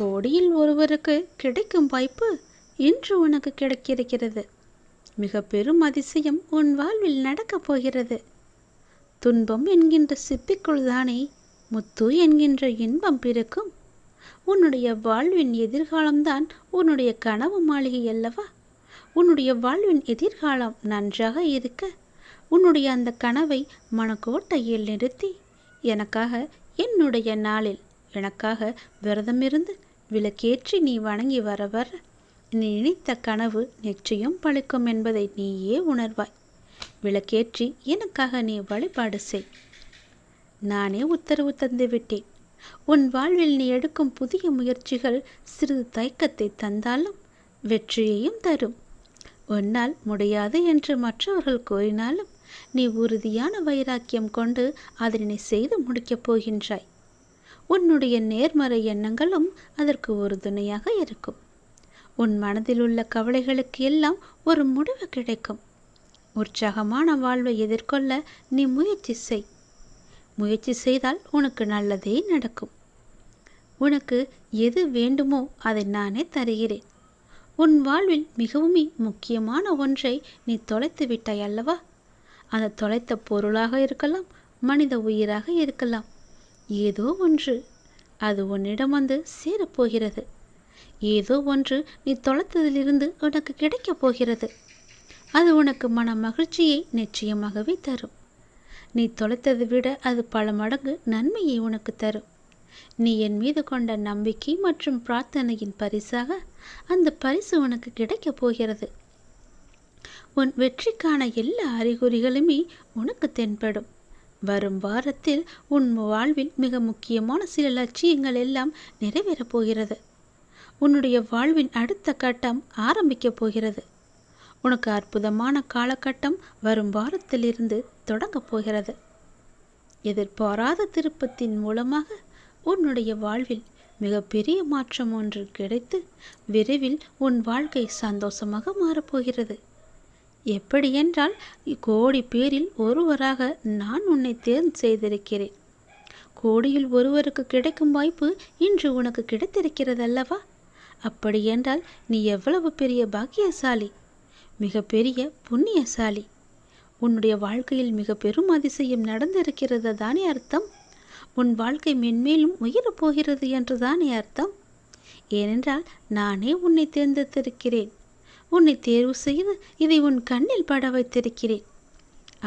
கோடியில் ஒருவருக்கு கிடைக்கும் வாய்ப்பு இன்று உனக்கு கிடைக்கிறது. மிக பெரும் அதிசயம் உன் வாழ்வில் நடக்கப் போகிறது. துன்பம் என்கின்ற சிப்பிக்குள் தானே முத்து என்கின்ற இன்பம் பிறக்கும். உன்னுடைய வாழ்வின் எதிர்காலம்தான் உன்னுடைய கனவு மாளிகை அல்லவா? உன்னுடைய வாழ்வின் எதிர்காலம் நன்றாக இருக்க உன்னுடைய அந்த கனவை மனக்கோட்டையில் நிறுத்தி எனக்காக என்னுடைய நாளில் எனக்காக விரதமிருந்து விளக்கேற்றி நீ வணங்கி வர வர நீ நினைத்த கனவு நிச்சயம் பழிக்கும் என்பதை நீயே உணர்வாய். விளக்கேற்றி எனக்காக நீ வழிபாடு செய். நானே உத்தரவு தந்து விட்டேன். உன் வாழ்வில் நீ எடுக்கும் புதிய முயற்சிகள் சிறிது தயக்கத்தை தந்தாலும் வெற்றியையும் தரும். உன்னால் முடியாது என்று மற்றவர்கள் கூறினாலும் நீ உறுதியான வைராக்கியம் கொண்டு அதனை செய்து முடிக்கப் போகின்றாய். உன்னுடைய நேர்மறை எண்ணங்களும் அதற்கு ஒரு துணையாக இருக்கும். உன் மனதில் உள்ள கவலைகளுக்கு எல்லாம் ஒரு முடிவு கிடைக்கும். உற்சாகமான வாழ்வை எதிர்கொள்ள நீ முயற்சி செய். முயற்சி செய்தால் உனக்கு நல்லதே நடக்கும். உனக்கு எது வேண்டுமோ அதை நானே தருகிறேன். உன் வாழ்வில் மிகவும் முக்கியமான ஒன்றை நீ தொலைத்து விட்டாய் அல்லவா? அந்த தொலைத்த பொருளாக இருக்கலாம், மனித உயிராக இருக்கலாம். ஏதோ ஒன்று அது உன்னிடம் வந்து சேரப்போகிறது. ஏதோ ஒன்று நீ தொலைத்ததிலிருந்து உனக்கு கிடைக்கப் போகிறது. அது உனக்கு மன மகிழ்ச்சியை நிச்சயமாகவே தரும். நீ தொலைத்ததை விட அது பல மடங்கு நன்மையை உனக்கு தரும். நீ என் மீது கொண்ட நம்பிக்கை மற்றும் பிரார்த்தனையின் பரிசாக அந்த பரிசு உனக்கு கிடைக்கப் போகிறது. உன் வெற்றிக்கான எல்லா அறிகுறிகளுமே உனக்கு தென்படும். வரும் வாரத்தில் உன் வாழ்வில் மிக முக்கியமான சில லட்சியங்கள் எல்லாம் நிறைவேறப் போகிறது. உன்னுடைய வாழ்வின் அடுத்த கட்டம் ஆரம்பிக்கப் போகிறது. உனக்கு அற்புதமான காலகட்டம் வரும் வாரத்திலிருந்து தொடங்கப் போகிறது. எதிர்பாராத திருப்பத்தின் மூலமாக உன்னுடைய வாழ்வில் மிகப்பெரிய மாற்றம் ஒன்று கிடைத்து விரைவில் உன் வாழ்க்கை சந்தோஷமாக மாறப்போகிறது. எப்படி என்றால் கோடி பேரில் ஒருவராக நான் உன்னை தேர்வு செய்திருக்கிறேன். கோடியில் ஒருவருக்கு கிடைக்கும் வாய்ப்பு இன்று உனக்கு கிடைத்திருக்கிறது அல்லவா? அப்படி என்றால் நீ எவ்வளவு பெரிய பாக்கியசாலி, மிகப்பெரிய புண்ணியசாலி. உன்னுடைய வாழ்க்கையில் மிக பெரும் அதிசயம் நடந்திருக்கிறது தானே அர்த்தம். உன் வாழ்க்கை மென்மேலும் உயரப் போகிறது என்று தானே அர்த்தம். ஏனென்றால் நானே உன்னை தேர்ந்தெடுத்திருக்கிறேன். உன்னை தேர்வு செய்து இதை உன் கண்ணில் பட வைத்திருக்கிறேன்.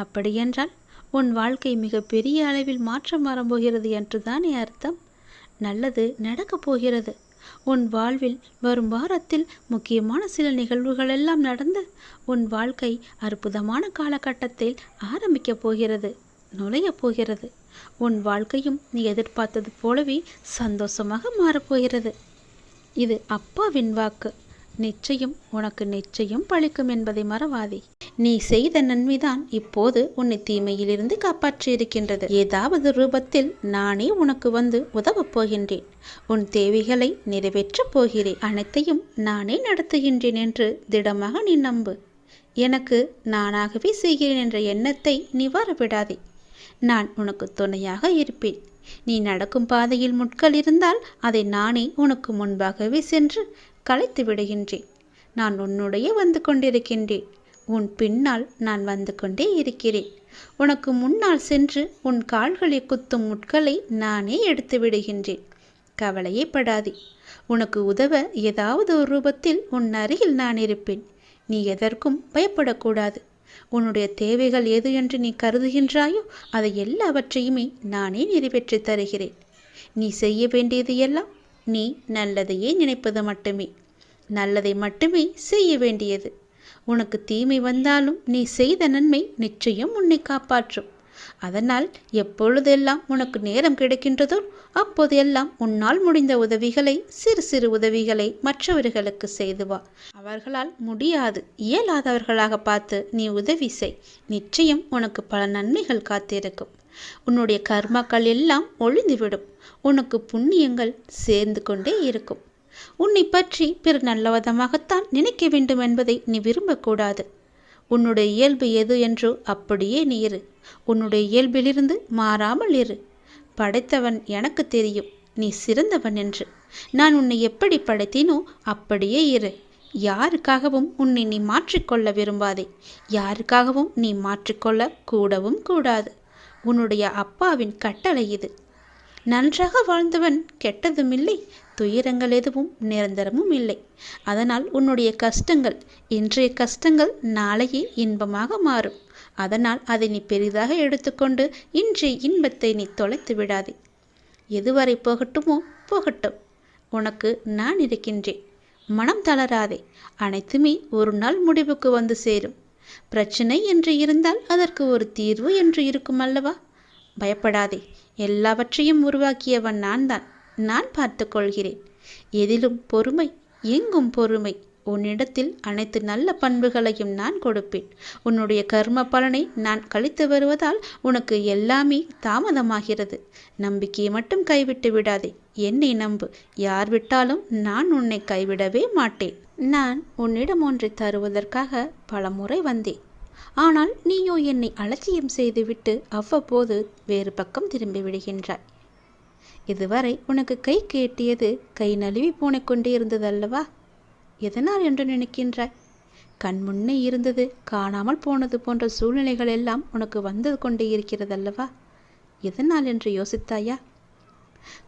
அப்படியென்றால் உன் வாழ்க்கை மிக பெரிய அளவில் மாற்றம் வரப்போகிறது என்று தானே அர்த்தம். நல்லது நடக்கப் போகிறது. உன் வாழ்வில் வரும் வாரத்தில் முக்கியமான சில நிகழ்வுகள் எல்லாம் நடந்து உன் வாழ்க்கை அற்புதமான காலகட்டத்தில் ஆரம்பிக்கப் போகிறது, நுழையப் போகிறது. உன் வாழ்க்கையும் நீ எதிர்பார்த்தது போலவே சந்தோஷமாக மாறப்போகிறது. இது அப்பாவின் வாக்கு. நிச்சயம் உனக்கு நிச்சயம் பழிக்கும் என்பதை மறவாதே. நீ செய்த நன்மைதான் இப்போது உன்னை தீமையிலிருந்து காப்பாற்றியிருக்கின்றது. ஏதாவது ரூபத்தில் நானே உனக்கு வந்து உதவப் போகின்றேன். உன் தேவைகளை நிறைவேற்றப் போகிறேன். அனைத்தையும் நானே நடத்துகின்றேன் என்று திடமாக நீ நம்பு. எனக்கு நானாகவே செய்கிறேன் என்ற எண்ணத்தை நீ வரவிடாதே. நான் உனக்கு துணையாக இருப்பேன். நீ நடக்கும் பாதையில் முட்கள் இருந்தால் அதை நானே உனக்கு முன்பாகவே சென்று கலைத்து விடுகின்றேன். நான் உன்னுடைய வந்து கொண்டிருக்கின்றேன். உன் பின்னால் நான் வந்து கொண்டே இருக்கிறேன். உனக்கு முன்னால் சென்று உன் கால்களை குத்தும் முட்களை நானே எடுத்து விடுகின்றேன். கவலையே படாதே. உனக்கு உதவ ஏதாவது ஒரு ரூபத்தில் உன் அருகில் நான் இருப்பேன். நீ எதற்கும் பயப்படக்கூடாது. உன்னுடைய தேவைகள் எது என்று நீ கருதுகின்றாயோ அதை எல்லாவற்றையுமே நானே நிறைவேற்றி தருகிறேன். நீ செய்ய வேண்டியது எல்லாம் நீ நல்லதையே நினைப்பது மட்டுமே. நல்லதை மட்டுமே செய்ய வேண்டியது. உனக்கு தீமை வந்தாலும் நீ செய்த நன்மை நிச்சயம் உன்னை காப்பாற்றும். அதனால் எப்பொழுதெல்லாம் உனக்கு நேரம் கிடைக்கின்றதோ அப்போதெல்லாம் உன்னால் முடிந்த உதவிகளை, சிறு சிறு உதவிகளை மற்றவர்களுக்கு செய்து வா. அவர்களால் முடியாது, இயலாதவர்களாக பார்த்து நீ உதவி செய். நிச்சயம் உனக்கு பல நன்மைகள் காத்திருக்கும். உன்னுடைய கர்மாக்கள் எல்லாம் ஒழிந்துவிடும். உனக்கு புண்ணியங்கள் சேர்ந்து கொண்டே இருக்கும். உன்னை பற்றி பிறர் நல்லவிதமாகத்தான் நினைக்க வேண்டும் என்பதை நீ விரும்பக்கூடாது. உன்னுடைய இயல்பு எது என்றோ அப்படியே நீ இரு. உன்னுடைய இயல்பிலிருந்து மாறாமல் இரு. படைத்தவன் எனக்கு தெரியும். நீ சிறந்தவன் என்று. நான் உன்னை எப்படி படைத்தேனோ அப்படியே இரு. யாருக்காகவும் உன்னை நீ மாற்றிக்கொள்ள விரும்பாதே. யாருக்காகவும் நீ மாற்றிக்கொள்ள கூடவும் கூடாது. உன்னுடைய அப்பாவின் கட்டளை இது. நன்றாக வாழ்ந்தவன் கெட்டதும் இல்லை, துயரங்கள் எதுவும் நிரந்தரமும் இல்லை. அதனால் உன்னுடைய கஷ்டங்கள், இன்றைய கஷ்டங்கள் நாளையே இன்பமாக மாறும். அதனால் அதை நீ பெரிதாக எடுத்துக்கொண்டு இன்றைய இன்பத்தை நீ தொலைத்து விடாதே. எதுவரை போகட்டுமோ போகட்டும், உனக்கு நான் இருக்கின்றேன். மனம் தளராதே. அனைத்துமே ஒரு நாள் முடிவுக்கு வந்து சேரும். பிரச்சனை என்று இருந்தால் அதற்கு ஒரு தீர்வு என்று இருக்கும் அல்லவா? பயப்படாதே. எல்லாவற்றையும் உருவாக்கியவன் நான் தான். நான் பார்த்து கொள்கிறேன். எதிலும் பொறுமை, எங்கும் பொறுமை. உன்னிடத்தில் அனைத்து நல்ல பண்புகளையும் நான் கொடுப்பேன். உன்னுடைய கர்ம பலனை நான் கழித்து வருவதால் உனக்கு எல்லாமே தாமதமாகிறது. நம்பிக்கையை மட்டும் கைவிட்டு விடாதே. என்னை நம்பு. யார் விட்டாலும் நான் உன்னை கைவிடவே மாட்டேன். நான் உன்னிடம் ஒன்றை தருவதற்காக பல முறை வந்தேன். ஆனால் நீயோ என்னை அலட்சியம் செய்துவிட்டு அவ்வப்போது வேறு பக்கம் திரும்பி விடுகின்றாய். இதுவரை உனக்கு கை கேட்டியது கை நழுவி போனிக்கொண்டே இருந்ததல்லவா? எதனால் என்று நினைக்கின்றாய்? கண் முன்னே இருந்தது காணாமல் போனது போன்ற சூழ்நிலைகள் எல்லாம் உனக்கு வந்து கொண்டே இருக்கிறதல்லவா? எதனால் என்று யோசித்தாயா?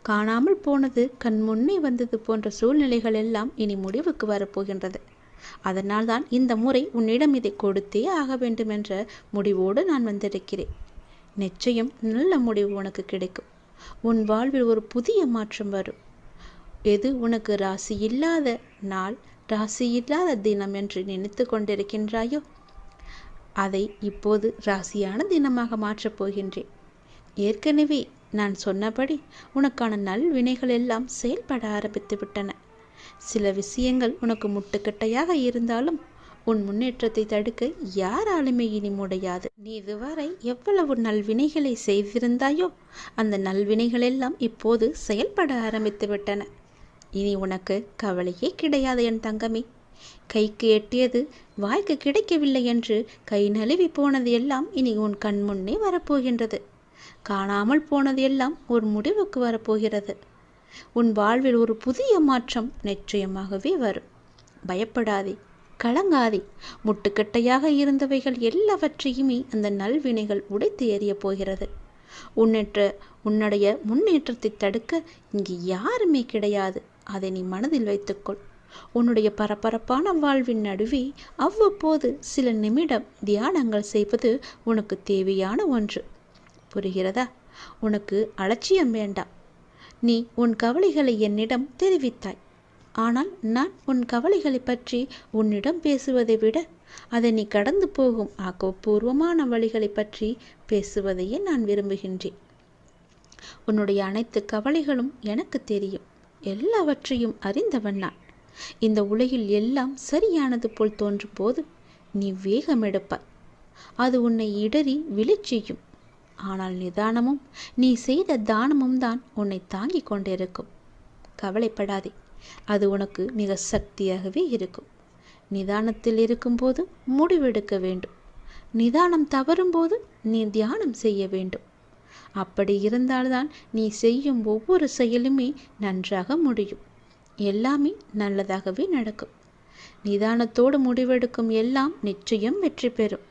காணாமல் போனது கண் முன்னே வந்தது போன்ற சூழ்நிலைகள் எல்லாம் இனி முடிவுக்கு வரப்போகின்றது. அதனால்தான் இந்த முறை உன்னிடம் இதை கொடுத்தே ஆக வேண்டும் என்ற முடிவோடு நான் வந்திருக்கிறேன். நிச்சயம் நல்ல முடிவு உனக்கு கிடைக்கும். உன் வாழ்வில் ஒரு புதிய மாற்றம் வரும். எது உனக்கு ராசி இல்லாத நாள், ராசி இல்லாத தினம் என்று நினைத்து கொண்டிருக்கின்றாயோ அதை இப்போது ராசியான தினமாக மாற்றப் போகின்றேன். ஏற்கனவே நான் சொன்னபடி உனக்கான நல்வினைகள் எல்லாம் செயல்பட ஆரம்பித்து விட்டன. சில விஷயங்கள் உனக்கு முட்டுக்கட்டையாக இருந்தாலும் உன் முன்னேற்றத்தை தடுக்க யாராலுமே இனி முடியாது. நீ இதுவரை எவ்வளவு நல்வினைகளை செய்திருந்தாயோ அந்த நல்வினைகள் எல்லாம் இப்போது செயல்பட ஆரம்பித்து விட்டன. இனி உனக்கு கவலையே கிடையாது என் தங்கமே. கைக்கு எட்டியது வாய்க்கு கிடைக்கவில்லை என்று கை நழுவி போனது எல்லாம் இனி உன் கண் முன்னே வரப்போகின்றது. காணாமல் போனது எல்லாம் ஒரு முடிவுக்கு வரப்போகிறது. உன் வாழ்வில் ஒரு புதிய மாற்றம் நிச்சயமாகவே வரும். பயப்படாதே, கலங்காதே. முட்டுக்கட்டையாக இருந்தவைகள் எல்லாவற்றையுமே அந்த நல்வினைகள் உடைத்து எறிய போகிறது. உன்னுடைய முன்னேற்றத்தை தடுக்க இங்கு யாருமே கிடையாது. அதை நீ மனதில் வைத்துக்கொள். உன்னுடைய பரபரப்பான வாழ்வின் நடுவே அவ்வப்போது சில நிமிடம் தியானங்கள் செய்வது உனக்கு தேவையான ஒன்று. புரிகிறதா? உனக்கு அலட்சியம் வேண்டாம். நீ உன் கவலைகளை என்னிடம் தெரிவித்தாய். ஆனால் நான் உன் கவலைகளை பற்றி உன்னிடம் பேசுவதை விட அதை நீ கடந்து போகும் ஆக்கப்பூர்வமான வழிகளை பற்றி பேசுவதையே நான் விரும்புகின்றேன். உன்னுடைய அனைத்து கவலைகளும் எனக்கு தெரியும். எல்லாவற்றையும் அறிந்தவன் நான். இந்த உலகில் எல்லாம் சரியானது போல் தோன்றும் போது நீ வேகம் எடுப்பாய். அது உன்னை இடறி விழச்செய்யும். ஆனால் நிதானமும் நீ செய்த தானமும் தான் உன்னை தாங்கிக் கொண்டிருக்கும். கவலைப்படாதே, அது உனக்கு மிக சக்தியாகவே இருக்கும். நிதானத்தில் இருக்கும்போது முடிவெடுக்க வேண்டும். நிதானம் தவறும்போது நீ தியானம் செய்ய வேண்டும். அப்படி இருந்தால்தான் நீ செய்யும் ஒவ்வொரு செயலுமே நன்றாக முடியும். எல்லாமே நல்லதாகவே நடக்கும். நிதானத்தோடு முடிவெடுக்கும் எல்லாம் நிச்சயம் வெற்றி பெறும்.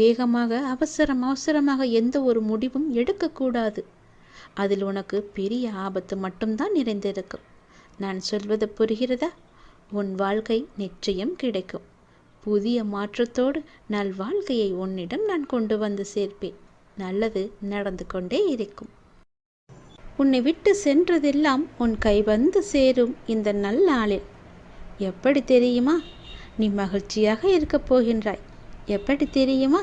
வேகமாக அவசரமாக எந்த ஒரு முடிவும் எடுக்கக்கூடாது. அதில் உனக்கு பெரிய ஆபத்து மட்டும்தான் நிறைந்திருக்கும். நான் சொல்வது புரிகிறதா? உன் வாழ்க்கை நிச்சயம் கிடைக்கும். புதிய மாற்றத்தோடு நல்வாழ்க்கையை உன்னிடம் நான் கொண்டு வந்து சேர்ப்பேன். நல்லது நடந்து கொண்டே இருக்கும். உன்னை விட்டு சென்றதெல்லாம் உன் கை வந்து சேரும் இந்த நல்லாளில். எப்படி தெரியுமா? நீ மகிழ்ச்சியாக இருக்கப் போகின்றாய். எப்படி தெரியுமா?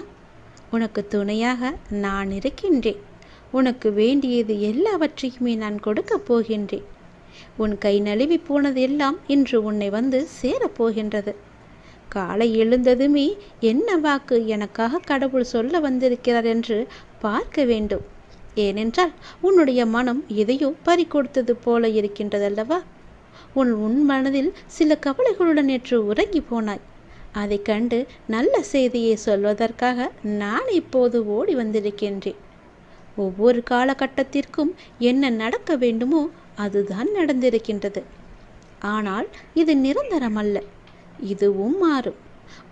உனக்கு துணையாக நான் இருக்கின்றேன். உனக்கு வேண்டியது எல்லாவற்றையுமே நான் கொடுக்கப் போகின்றேன். உன் கை நழுவி போனது எல்லாம் இன்று உன்னை வந்து சேரப்போகின்றது. காலை எழுந்ததுமே என்ன வாக்கு எனக்காக கடவுள் சொல்ல வந்திருக்கிறார் என்று பார்க்க வேண்டும். ஏனென்றால் உன்னுடைய மனம் எதையோ பறிகொடுத்தது போல இருக்கின்றதல்லவா? உன் மனதில் சில கவலைகளுடன் நேற்று உறங்கி போனாய். அதை கண்டு நல்ல செய்தியை சொல்வதற்காக நான் இப்போது ஓடி வந்திருக்கின்றேன். ஒவ்வொரு காலகட்டத்திற்கும் என்ன நடக்க வேண்டுமோ அதுதான் நடந்திருக்கின்றது. ஆனால் இது நிரந்தரமல்ல, இதுவும் மாறும்.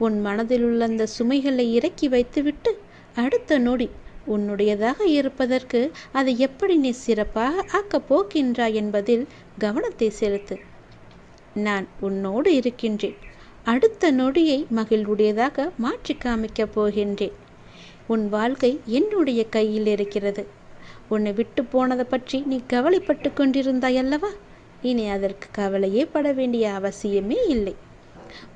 உன் மனதில் உள்ள அந்த சுமைகளை இறக்கி வைத்துவிட்டு அடுத்த நொடி உன்னுடையதாக இருப்பதற்கு அதை எப்படி நீ சிறப்பாக ஆக்கப் போகின்றாய் என்பதில் கவனத்தை செலுத்து. நான் உன்னோடு இருக்கின்றேன். அடுத்த நொடியை மகிழ்வுடையதாக மாற்றி காமிக்கப் போகின்றேன். உன் வாழ்க்கை என்னுடைய கையில் இருக்கிறது. உன்னை விட்டு போனதை பற்றி நீ கவலைப்பட்டு கொண்டிருந்தாய் அல்லவா? இனி அதற்கு கவலையே பட வேண்டிய அவசியமே இல்லை.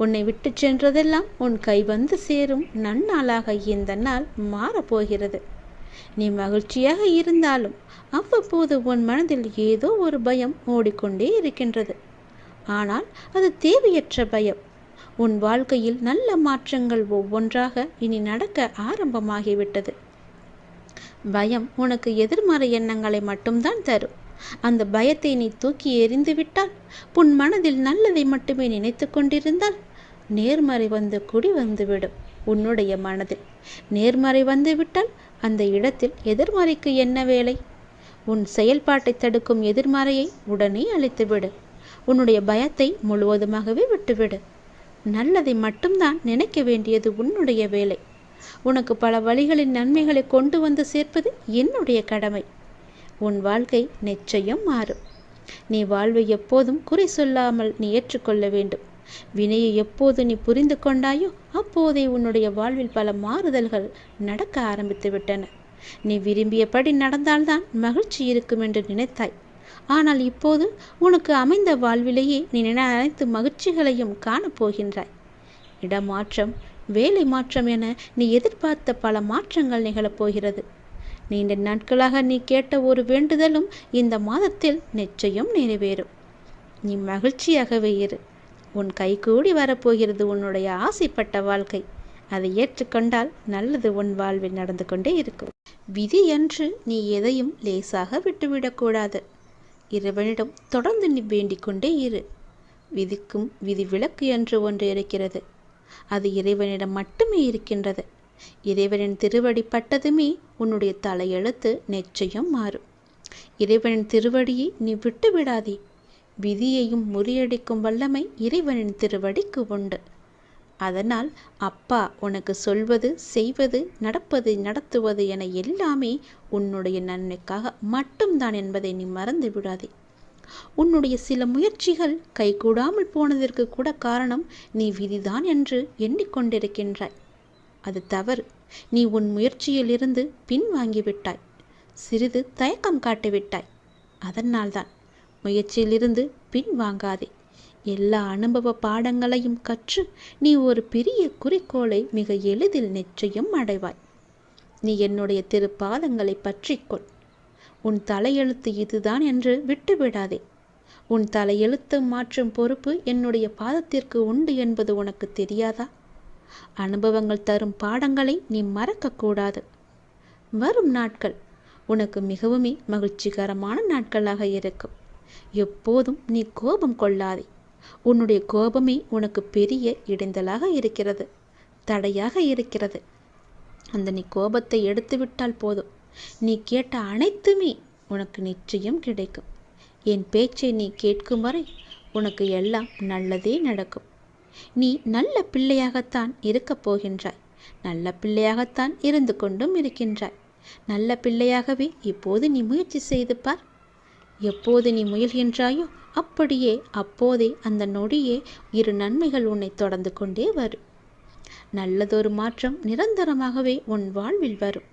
உன்னை விட்டு சென்றதெல்லாம் உன் கை வந்து சேரும் நன்னாளாக இந்த நாள் மாறப்போகிறது. நீ மகிழ்ச்சியாக இருந்தாலும் அவ்வப்போது உன் மனதில் ஏதோ ஒரு பயம் ஓடிக்கொண்டே இருக்கின்றது. ஆனால் அது தேவையற்ற பயம். உன் வாழ்க்கையில் நல்ல மாற்றங்கள் ஒவ்வொன்றாக இனி நடக்க ஆரம்பமாகிவிட்டது. பயம் உனக்கு எதிர்மறை எண்ணங்களை மட்டும்தான் தரும். அந்த பயத்தை நீ தூக்கி எறிந்து விட்டால், உன் மனதில் நல்லதை மட்டுமே நினைத்து கொண்டிருந்தால், நேர்மறை வந்து குடி வந்துவிடும். உன்னுடைய மனதில் நேர்மறை வந்துவிட்டால் அந்த இடத்தில் எதிர்மறைக்கு என்ன வேலை? உன் செயல்பாட்டை தடுக்கும் எதிர்மறையை உடனே அழித்துவிடு. உன்னுடைய பயத்தை முழுவதுமாகவே விட்டுவிடு. நல்லதை மட்டும்தான் நினைக்க வேண்டியது உன்னுடைய வேலை. உனக்கு பல வழிகளின் நன்மைகளை கொண்டு வந்து சேர்ப்பது என்னுடைய கடமை. உன் வாழ்க்கை நிச்சயம் மாறும். நீ வாழ்வை எப்போதும் குறை சொல்லாமல் நீ ஏற்றுக்கொள்ள வேண்டும். வினையை எப்போது நீ புரிந்து கொண்டாயோ அப்போதே உன்னுடைய வாழ்வில் பல மாறுதல்கள் நடக்க ஆரம்பித்து விட்டன. நீ விரும்பியபடி நடந்தால்தான் மகிழ்ச்சி இருக்கும் என்று நினைத்தாய். ஆனால் இப்போது உனக்கு அமைந்த வாழ்விலேயே நீ அனைத்து மகிழ்ச்சிகளையும் காணப்போகின்றாய். இடமாற்றம், வேலை மாற்றம் என நீ எதிர்பார்த்த பல மாற்றங்கள் நிகழப்போகிறது. நீண்ட நாட்களாக நீ கேட்ட ஒரு வேண்டுதலும் இந்த மாதத்தில் நிச்சயம் நிறைவேறும். நீ மகிழ்ச்சியாகவே இரு. உன் கைகூடி வரப்போகிறது உன்னுடைய ஆசைப்பட்ட வாழ்க்கை. அதை ஏற்றுக்கொண்டால் நல்லது உன் வாழ்வில் நடந்து கொண்டே இருக்கும். விதி என்று நீ எதையும் லேசாக விட்டுவிடக்கூடாது. இறைவனிடம் தொடர்ந்து நீ வேண்டிக் கொண்டே இரு. விதிக்கும் விதி விலக்கு என்று ஒன்று இருக்கிறது. அது இறைவனிடம் மட்டுமே இருக்கின்றது. இறைவனின் திருவடி பட்டதுமே உன்னுடைய தலையெழுத்து நிச்சயம் மாறும். இறைவனின் திருவடியை நீ விட்டு விடாதே. விதியையும் முறியடிக்கும் வல்லமை இறைவனின் திருவடிக்கு உண்டு. அதனால் அப்பா உனக்கு சொல்வது, செய்வது, நடப்பது, நடத்துவது என எல்லாமே உன்னுடைய நன்மைக்காக மட்டும்தான் என்பதை நீ மறந்து விடாதே. உன்னுடைய சில முயற்சிகள் கைகூடாமல் போனதற்கு கூட காரணம் நீ விதிதான் என்று எண்ணிக்கொண்டிருக்கின்றாய். அது தவறு. நீ உன் முயற்சியிலிருந்து பின்வாங்கிவிட்டாய். சிறிது தயக்கம் காட்டிவிட்டாய். அதனால்தான். முயற்சியிலிருந்து பின்வாங்காதே. எல்லா அனுபவ பாடங்களையும் கற்று நீ ஒரு பெரிய குறிக்கோளை மிக எளிதில் நிச்சயம் அடைவாய். நீ என்னுடைய திருப்பாதங்களை பற்றிக்கொள். உன் தலையெழுத்து இதுதான் என்று விட்டுவிடாதே. உன் தலையெழுத்து மாற்றும் பொறுப்பு என்னுடைய பாதத்திற்கு உண்டு என்பது உனக்கு தெரியாதா? அனுபவங்கள் தரும் பாடங்களை நீ மறக்கக்கூடாது. வரும் நாட்கள் உனக்கு மிகவுமே மகிழ்ச்சிகரமான நாட்களாக இருக்கும். எப்போதும் நீ கோபம் கொள்ளாதே. உன்னுடைய கோபமே உனக்கு பெரிய இடைஞ்சலாக இருக்கிறது, தடையாக இருக்கிறது. அந்த நீ கோபத்தை எடுத்துவிட்டால் போதும், நீ கேட்ட அனைத்துமே உனக்கு நிச்சயம் கிடைக்கும். என் பேச்சை நீ கேட்கும் வரை உனக்கு எல்லாம் நல்லதே நடக்கும். நீ நல்ல பிள்ளையாகத்தான் இருக்கப் போகின்றாய். நல்ல பிள்ளையாகத்தான் இருந்து கொண்டும் இருக்கின்றாய். நல்ல பிள்ளையாகவே இப்போது நீ முயற்சி செய்து பார். எப்போது நீ முயல்கின்றாயோ அப்படியே அப்போதே அந்த நொடியே இரு நன்மைகள் உன்னை தொடர்ந்து கொண்டே வரும். நல்லதொரு மாற்றம் நிரந்தரமாகவே உன் வாழ்வில் வரும்.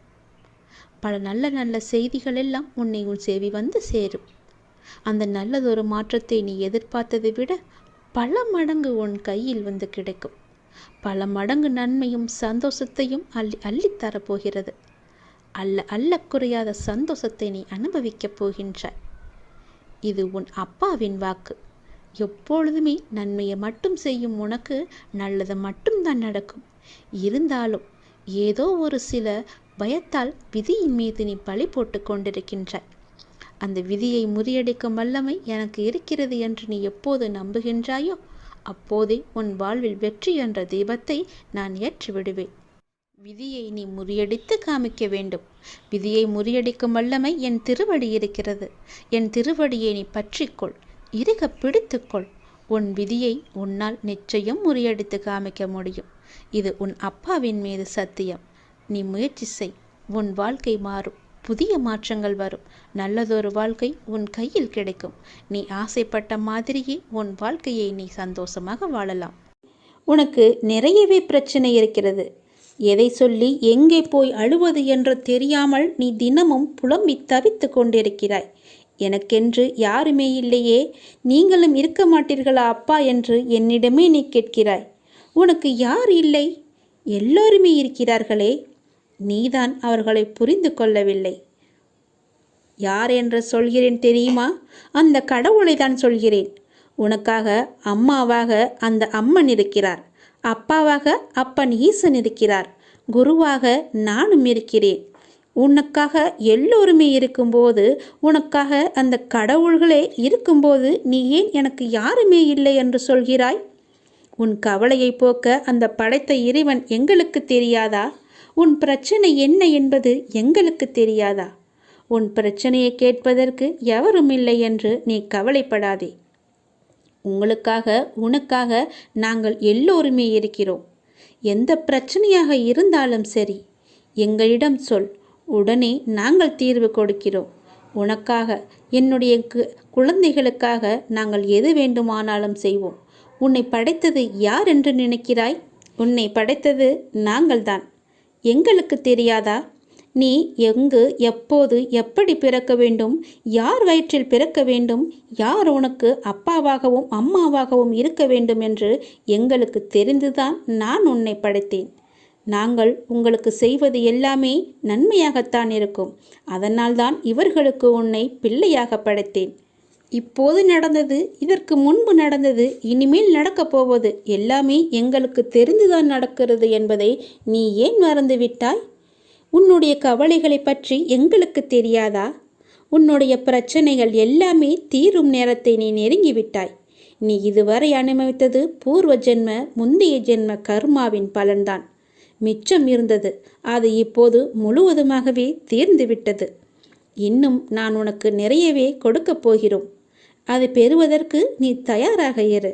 பல நல்ல நல்ல செய்திகள் எல்லாம் உன்னை உன் செவி வந்து சேரும். அந்த நல்லதொரு மாற்றத்தை நீ எதிர்பார்த்ததை விட பல மடங்கு உன் கையில் வந்து கிடைக்கும். பல மடங்கு நன்மையும் சந்தோஷத்தையும் அள்ளித்தரப்போகிறது. அல்ல குறையாத சந்தோஷத்தை நீ அனுபவிக்கப் போகின்றாய். இது உன் அப்பாவின் வாக்கு. எப்பொழுதுமே நன்மையை மட்டும் செய்யும் உனக்கு நல்லது மட்டும்தான் நடக்கும். இருந்தாலும் ஏதோ ஒரு சில பயத்தால் விதியின் மீது நீ பழி போட்டு கொண்டிருக்கின்றாய். அந்த விதியை முறியடிக்கும் வல்லமை எனக்கு இருக்கிறது என்று நீ எப்போது நம்புகின்றாயோ அப்போதே உன் வாழ்வில் வெற்றி என்ற தீபத்தை நான் ஏற்றி விடுவேன். விதியை நீ முறியடித்து காமிக்க வேண்டும். விதியை முறியடிக்கும் வல்லமை என் திருவடி இருக்கிறது. என் திருவடியை நீ பற்றிக்கொள், இறுக பிடித்துக்கொள். உன் விதியை உன்னால் நிச்சயம் முறியடித்து காமிக்க முடியும். இது உன் அப்பாவின் மீது சத்தியம். நீ முயற்சி செய், உன் வாழ்க்கை மாறும். புதிய மாற்றங்கள் வரும். நல்லதொரு வாழ்க்கை உன் கையில் கிடைக்கும். நீ ஆசைப்பட்ட மாதிரியே உன் வாழ்க்கையை நீ சந்தோஷமாக வாழலாம். உனக்கு நிறையவே பிரச்சனை இருக்கிறது. எதை சொல்லி எங்கே போய் அழுவது என்று தெரியாமல் நீ தினமும் புலம்பி தவித்து கொண்டிருக்கிறாய். எனக்கென்று யாருமே இல்லையே, நீங்களும் இருக்க மாட்டீர்களா அப்பா என்று என்னிடமே நீ கேட்கிறாய். உனக்கு யார் இல்லை? எல்லோருமே இருக்கிறார்களே. நீதான் அவர்களை புரிந்து கொள்ளவில்லை. யார் என்று சொல்கிறேன் தெரியுமா? அந்த கடவுளை தான் சொல்கிறேன். உனக்காக அம்மாவாக அந்த அம்மன் இருக்கிறார். அப்பாவாக அப்பன் ஈசன் இருக்கிறார். குருவாக நானும் இருக்கிறேன். உனக்காக எல்லோருமே இருக்கும்போது, உனக்காக அந்த கடவுள்களே இருக்கும்போது நீ ஏன் எனக்கு யாருமே இல்லை என்று சொல்கிறாய்? உன் கவலையை போக்க அந்த படைத்த இறைவன் எங்களுக்கு தெரியாதா? உன் பிரச்சனை என்ன என்பது எங்களுக்கு தெரியாதா? உன் பிரச்சனையை கேட்பதற்கு எவரும் இல்லை என்று நீ கவலைப்படாதே. உங்களுக்காக உனக்காக நாங்கள் எல்லோருமே இருக்கிறோம். எந்த பிரச்சனையாக இருந்தாலும் சரி, எங்களிடம் சொல், உடனே நாங்கள் தீர்வு கொடுக்கிறோம். உனக்காக, என்னுடைய குழந்தைகளுக்காக நாங்கள் எது வேண்டுமானாலும் செய்வோம். உன்னை படைத்தது யார் என்று நினைக்கிறாய்? உன்னை படைத்தது நாங்கள்தான். எங்களுக்கு தெரியாதா? நீ எங்கு, எப்போது, எப்படி பிறக்க வேண்டும், யார் வயிற்றில் பிறக்க வேண்டும், யார் உனக்கு அப்பாவாகவும் அம்மாவாகவும் இருக்க வேண்டும் என்று எங்களுக்கு தெரிந்துதான் நான் உன்னை படைத்தேன். நாங்கள் உங்களுக்கு செய்வது எல்லாமே நன்மையாகத்தான் இருக்கும். அதனால்தான் இவர்களுக்கு உன்னை பிள்ளையாக படைத்தேன். இப்போது நடந்தது, இதற்கு முன்பு நடந்தது, இனிமேல் நடக்கப் போவது எல்லாமே எங்களுக்கு தெரிந்துதான் நடக்கிறது என்பதை நீ ஏன் மறந்துவிட்டாய்? உன்னுடைய கவலைகளை பற்றி எங்களுக்கு தெரியாதா? உன்னுடைய பிரச்சனைகள் எல்லாமே தீரும் நேரத்தை நீ நெருங்கிவிட்டாய். நீ இதுவரை அனுபவித்தது பூர்வ ஜென்ம, முந்தைய ஜென்ம கர்மாவின் பலன்தான். மிச்சம் இருந்தது, அது இப்போது முழுவதுமாகவே தீர்ந்துவிட்டது. இன்னும் நான் உனக்கு நிறையவே கொடுக்கப் போகிறோம். அதை பெறுவதற்கு நீ தயாராக இரு.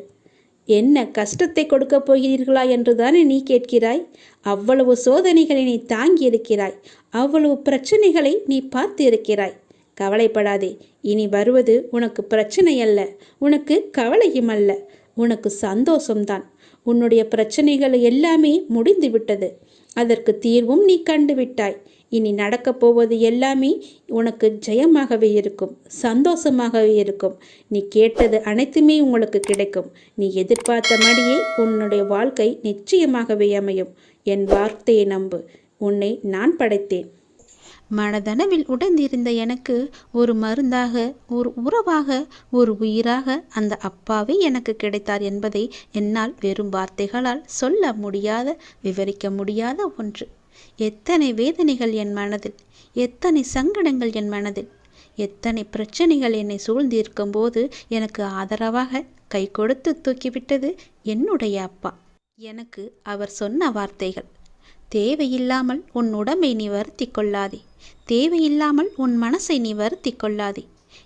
என்ன கஷ்டத்தை கொடுக்கப் போகிறீர்களா என்றுதானே நீ கேட்கிறாய்? அவ்வளவு சோதனைகளை நீ தாங்கி இருக்கிறாய். அவ்வளவு பிரச்சனைகளை நீ பார்த்து இருக்கிறாய். கவலைப்படாதே. இனி வருவது உனக்கு பிரச்சனை அல்ல, உனக்கு கவலையும் அல்ல, உனக்கு சந்தோஷம்தான். உன்னுடைய பிரச்சனைகள் எல்லாமே முடிந்து விட்டது. அதற்கு தீர்வும் நீ கண்டுவிட்டாய். இனி நடக்கப் போவது எல்லாமே உனக்கு ஜெயமாகவே இருக்கும், சந்தோஷமாகவே இருக்கும். நீ கேட்டது அனைத்துமே உங்களுக்கு கிடைக்கும். நீ எதிர்பார்த்தபடியே உன்னுடைய வாழ்க்கை நிச்சயமாகவே அமையும். என் வார்த்தையை நம்பு. உன்னை நான் படைத்தேன். மனதளவில் உடைந்திருந்த எனக்கு ஒரு மருந்தாக, ஒரு உறவாக, ஒரு உயிராக அந்த அப்பாவே எனக்கு கிடைத்தார் என்பதை என்னால் வெறும் வார்த்தைகளால் சொல்ல முடியாத, விவரிக்க முடியாத ஒன்று. எத்தனை வேதனைகள் என் மனதில், எத்தனை சங்கடங்கள் என் மனதில், எத்தனை பிரச்சனைகள் என்னை சூழ்ந்திருக்கும் போது எனக்கு ஆதரவாக கை கொடுத்து தூக்கிவிட்டது என்னுடைய அப்பா. எனக்கு அவர் சொன்ன வார்த்தைகள்: தேவையில்லாமல் உன் உடம்பை நீ வருத்தி கொள்ளாதே, தேவையில்லாமல் உன் மனசை நீ வருத்தி கொள்ளாதே.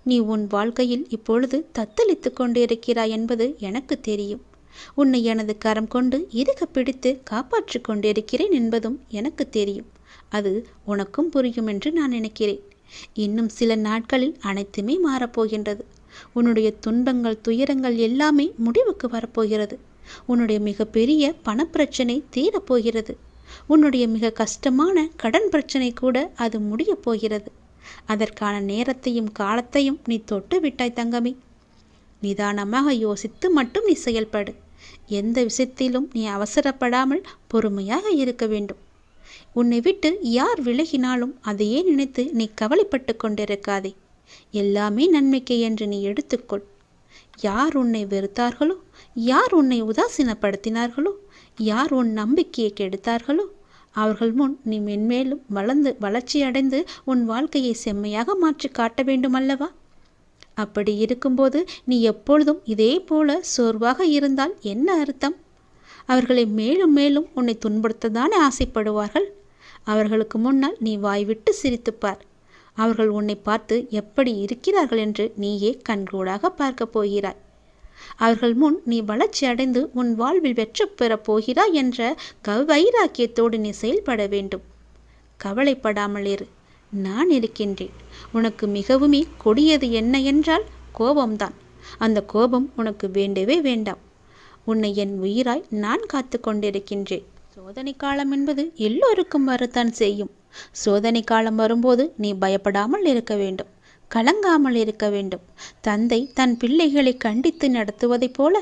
நீ உன் வாழ்க்கையில் இப்பொழுது தத்தளித்து கொண்டிருக்கிறாய் என்பது எனக்கு தெரியும். உன்னை எனது கரம் கொண்டு இறுக பிடித்து காப்பாற்றி கொண்டிருக்கிறேன் என்பதும் எனக்கு தெரியும். அது உனக்கும் புரியும் என்று நான் நினைக்கிறேன். இன்னும் சில நாட்களில் அனைத்துமே மாறப்போகின்றது. உன்னுடைய துன்பங்கள், துயரங்கள் எல்லாமே முடிவுக்கு வரப்போகிறது. உன்னுடைய மிகப்பெரிய பணப்பிரச்சனை தீரப்போகிறது. உன்னுடைய மிக கஷ்டமான கடன் பிரச்சனை கூட அது முடியப் போகிறது. அதற்கான நேரத்தையும் காலத்தையும் நீ தொட்டு விட்டாய் தங்கமே. நிதானமாக யோசித்து மட்டும் நீ செயல்படு. எந்த விஷயத்திலும் நீ அவசரப்படாமல் பொறுமையாக இருக்க வேண்டும். உன்னை விட்டு யார் விலகினாலும் அதையே நினைத்து நீ கவலைப்பட்டு கொண்டிருக்காதே. எல்லாமே நன்மைக்கு என்று நீ எடுத்துக்கொள். யார் உன்னை வெறுத்தார்களோ, யார் உன்னை உதாசீனப்படுத்தினார்களோ, யார் உன் நம்பிக்கையை கெடுத்தார்களோ, அவர்கள் முன் நீ மென்மேலும் வளர்ச்சியடைந்து உன் வாழ்க்கையை செம்மையாக மாற்றி காட்ட வேண்டுமல்லவா? அப்படி இருக்கும்போது நீ எப்பொழுதும் இதே போல சோர்வாக இருந்தால் என்ன அர்த்தம்? அவர்களை மேலும் மேலும் உன்னை துன்புறுத்ததானே ஆசைப்படுவார்கள். அவர்களுக்கு முன்னால் நீ வாய்விட்டு சிரித்துப்பார். அவர்கள் உன்னை பார்த்து எப்படி இருக்கிறார்கள் என்று நீயே கண்கூடாக பார்க்கப் போகிறாய். அவர்கள் முன் நீ வளர்ச்சி அடைந்து உன் வாழ்வில் வெற்றி பெறப் போகிறாய் என்ற வைராக்கியத்தோடு நீ செயல்பட வேண்டும். கவலைப்படாமல் இரு, நான் இருக்கின்றேன். உனக்கு மிகவுமே கொடியது என்ன என்றால் கோபம்தான். அந்த கோபம் உனக்கு வேண்டவே வேண்டாம். உன்னை என் உயிராய் நான் காத்து கொண்டிருக்கின்றேன். சோதனை காலம் என்பது எல்லோருக்கும் வரத்தான் செய்யும். சோதனை காலம் வரும்போது நீ பயப்படாமல் இருக்க வேண்டும், கலங்காமல் இருக்க வேண்டும். தந்தை தன் பிள்ளைகளை கண்டித்து நடத்துவதைப் போல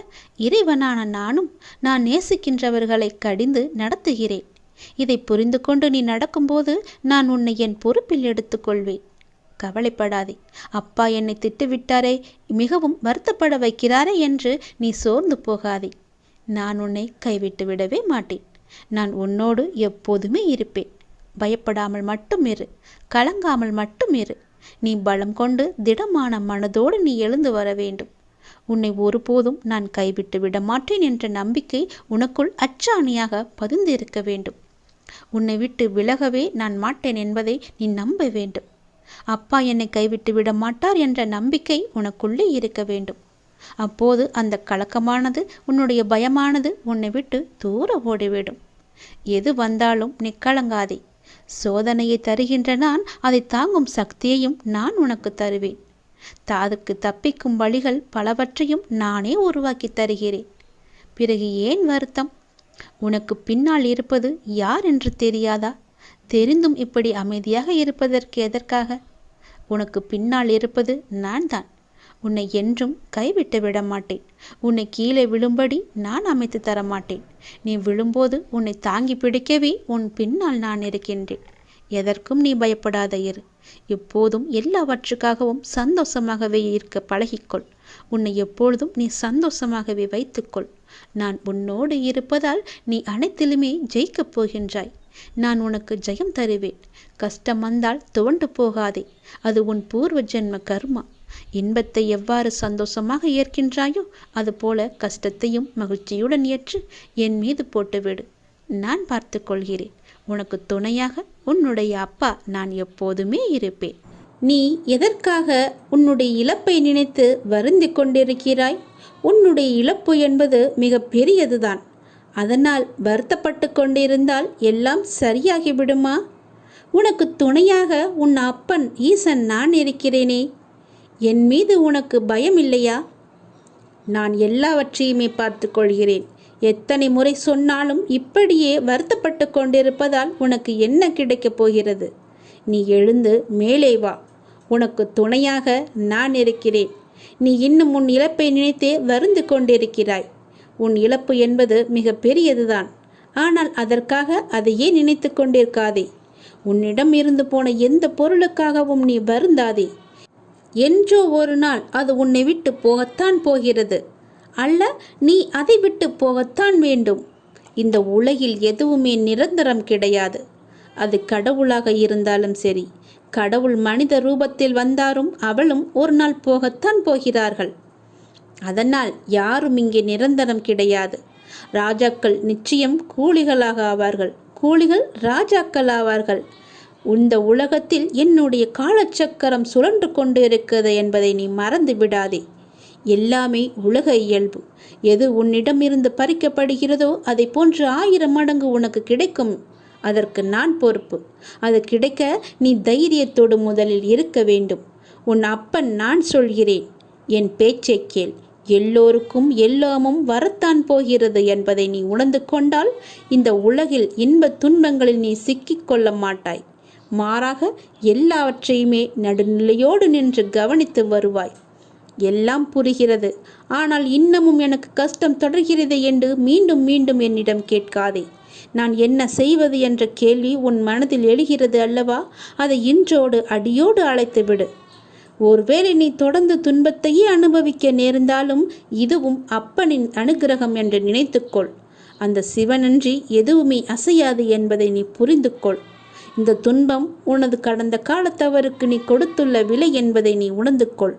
இறைவனான நானும் நான் நேசிக்கின்றவர்களை கடிந்து நடத்துகிறேன். இதை புரிந்து கொண்டு நீ நடக்கும்போது நான் உன்னை என் பொறுப்பில் எடுத்துக்கொள்வேன். கவலைப்படாதே. அப்பா என்னை திட்டுவிட்டாரே, மிகவும் வருத்தப்பட வைக்கிறாரே என்று நீ சோர்ந்து போகாதே. நான் உன்னை கைவிட்டு விடவே மாட்டேன். நான் உன்னோடு எப்போதுமே இருப்பேன். பயப்படாமல் மட்டும் இரு, கலங்காமல் மட்டும் இரு. நீ பலம் கொண்டு திடமான மனதோடு நீ எழுந்து வர வேண்டும். உன்னை ஒருபோதும் நான் கைவிட்டு விட மாட்டேன் என்ற நம்பிக்கை உனக்குள் அச்சாணியாக பதிந்திருக்க வேண்டும். உன்னை விட்டு விலகவே நான் மாட்டேன் என்பதை நீ நம்ப வேண்டும். அப்பா என்னை கைவிட்டு விட மாட்டார் என்ற நம்பிக்கை உனக்குள்ளே இருக்க வேண்டும். அப்போது அந்த கலக்கமானது, உன்னுடைய பயமானது உன்னை விட்டு தூர ஓடிவிடும். எது வந்தாலும் நீ கலங்காதே. சோதனையை தருகின்ற நான் அதை தாங்கும் சக்தியையும் நான் உனக்கு தருவேன். அதுக்கு தப்பிக்கும் வழிகள் பலவற்றையும் நானே உருவாக்கி தருகிறேன். பிறகு ஏன் வருத்தம்? உனக்கு பின்னால் இருப்பது யார் என்று தெரியாதா? தெரிந்தும் இப்படி அமைதியாக இருப்பதற்கு எதற்காக? உனக்கு பின்னால் இருப்பது நான் தான். உன்னை என்றும் கைவிட்டு விட மாட்டேன். உன்னை கீழே விழும்படி நான் அமைத்து தர மாட்டேன். நீ விழும்போது உன்னை தாங்கி பிடிக்கவே உன் பின்னால் நான் இருக்கின்றேன். எதற்கும் நீ பயப்படாத இரு. எப்போதும் எல்லாவற்றுக்காகவும் சந்தோஷமாகவே இருக்க பழகிக்கொள். உன்னை எப்பொழுதும் நீ சந்தோஷமாகவே வைத்துக்கொள். நான் உன்னோடு இருப்பதால் நீ அனைத்திலுமே ஜெயிக்கப் போகின்றாய். நான் உனக்கு ஜெயம் தருவேன். கஷ்டம் வந்தால் துவண்டு போகாதே. அது உன் பூர்வ ஜென்ம கர்மா. இன்பத்தை எவ்வாறு சந்தோஷமாக ஏற்கின்றாயோ அதுபோல கஷ்டத்தையும் மகிழ்ச்சியுடன் ஏற்று என் மீது போட்டுவிடு. நான் பார்த்து கொள்கிறேன். உனக்கு துணையாக உன்னுடைய அப்பா நான் எப்போதுமே இருப்பேன். நீ எதற்காக உன்னுடைய இழப்பை நினைத்து வருந்தி கொண்டிருக்கிறாய்? உன்னுடைய இழப்பு என்பது மிக பெரியதுதான். அதனால் வருத்தப்பட்டு கொண்டிருந்தால் எல்லாம் சரியாகிவிடுமா? உனக்கு துணையாக உன் அப்பன் ஈசன் நான் இருக்கிறேனே. என் மீது உனக்கு பயம் இல்லையா? நான் எல்லாவற்றையுமே பார்த்து கொள்கிறேன். எத்தனை முறை சொன்னாலும் இப்படியே வருத்தப்பட்டு கொண்டிருப்பதால் உனக்கு என்ன கிடைக்கப் போகிறது? நீ எழுந்து மேலே வா. உனக்கு துணையாக நான் இருக்கிறேன். நீ இன்னும் உன் இழப்பை நினைத்தே வருந்து கொண்டிருக்கிறாய். உன் இழப்பு என்பது மிக பெரியதுதான். ஆனால் அதற்காக அதையே நினைத்து கொண்டிருக்காதே. உன்னிடம் இருந்து போன எந்த பொருளுக்காகவும் நீ வருந்தாதே. என்றோ ஒரு நாள் அது உன்னை விட்டு போகத்தான் போகிறது. அல்ல, நீ அதை விட்டு போகத்தான் வேண்டும். இந்த உலகில் எதுவுமே நிரந்தரம் கிடையாது. அது கடவுளாக இருந்தாலும் சரி, கடவுள் மனித ரூபத்தில் வந்தாரும் அவளும் ஒரு நாள் போகத்தான் போகிறார்கள். அதனால் யாரும் இங்கே நிரந்தரம் கிடையாது. ராஜாக்கள் நிச்சயம் கூலிகளாக ஆவார்கள், கூலிகள் ராஜாக்கள் ஆவார்கள். இந்த உலகத்தில் என்னுடைய காலச்சக்கரம் சுழன்று கொண்டு இருக்கிறது என்பதை நீ மறந்து விடாதே. எல்லாமே உலக இயல்பு. எது உன்னிடமிருந்து பறிக்கப்படுகிறதோ அதை போன்று 1000 மடங்கு உனக்கு கிடைக்கும். அதற்கு நான் பொறுப்பு. அது கிடைக்க நீ தைரியத்தோடு முதலில் இருக்க வேண்டும். உன் அப்பன் நான் சொல்கிறேன், என் பேச்சை கேள். எல்லோருக்கும் எல்லாமும் வரத்தான் போகிறது என்பதை நீ உணர்ந்து கொண்டால் இந்த உலகில் இன்ப துன்பங்களில் நீ சிக்கிக் கொள்ள மாட்டாய். மாறாக எல்லாவற்றையுமே நடுநிலையோடு நின்று கவனித்து வருவாய். எல்லாம் புரிகிறது, ஆனால் இன்னமும் எனக்கு கஷ்டம் தொடர்கிறது என்று மீண்டும் மீண்டும் என்னிடம் கேட்காதே. நான் என்ன செய்வது என்ற கேள்வி உன் மனதில் எழுகிறது அல்லவா? அதை இன்றோடு அடியோடு அழைத்து விடு. ஒருவேளை நீ தொடர்ந்து துன்பத்தையே அனுபவிக்க நேர்ந்தாலும் இதுவும் அப்பனின் அனுகிரகம் என்று நினைத்துக்கொள். அந்த சிவனன்றி எதுவுமே அசையாது என்பதை நீ புரிந்து கொள். இந்த துன்பம் உனது கடந்த கால தவறுக்கு நீ கொடுத்துள்ள விலை என்பதை நீ உணர்ந்து கொள்.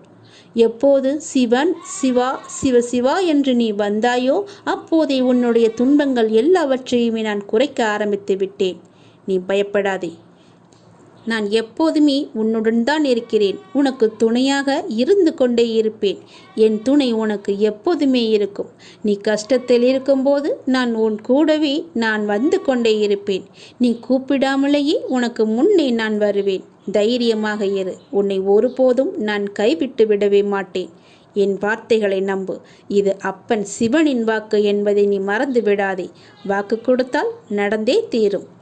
எப்போது சிவன் சிவா சிவ சிவா என்று நீ வந்தாயோ அப்போதே உன்னுடைய துன்பங்கள் எல்லாவற்றையுமே நான் குறைக்க ஆரம்பித்து விட்டேன். நீ பயப்படாதே. நான் எப்போதுமே உன்னுடன் தான் இருக்கிறேன். உனக்கு துணையாக இருந்து கொண்டே இருப்பேன். என் துணை உனக்கு எப்போதுமே இருக்கும். நீ கஷ்டத்தில் இருக்கும்போது நான் உன் கூடவே நான் வந்து கொண்டே இருப்பேன். நீ கூப்பிடாமலேயே உனக்கு முன்னே நான் வருவேன். தைரியமாக இரு. உன்னை ஒருபோதும் நான் கைவிட்டு விடவே மாட்டேன். என் வார்த்தைகளை நம்பு. இது அப்பன் சிவனின் வாக்கு என்பதை நீ மறந்து விடாதே. வாக்கு கொடுத்தால் நடந்தே தீரும்.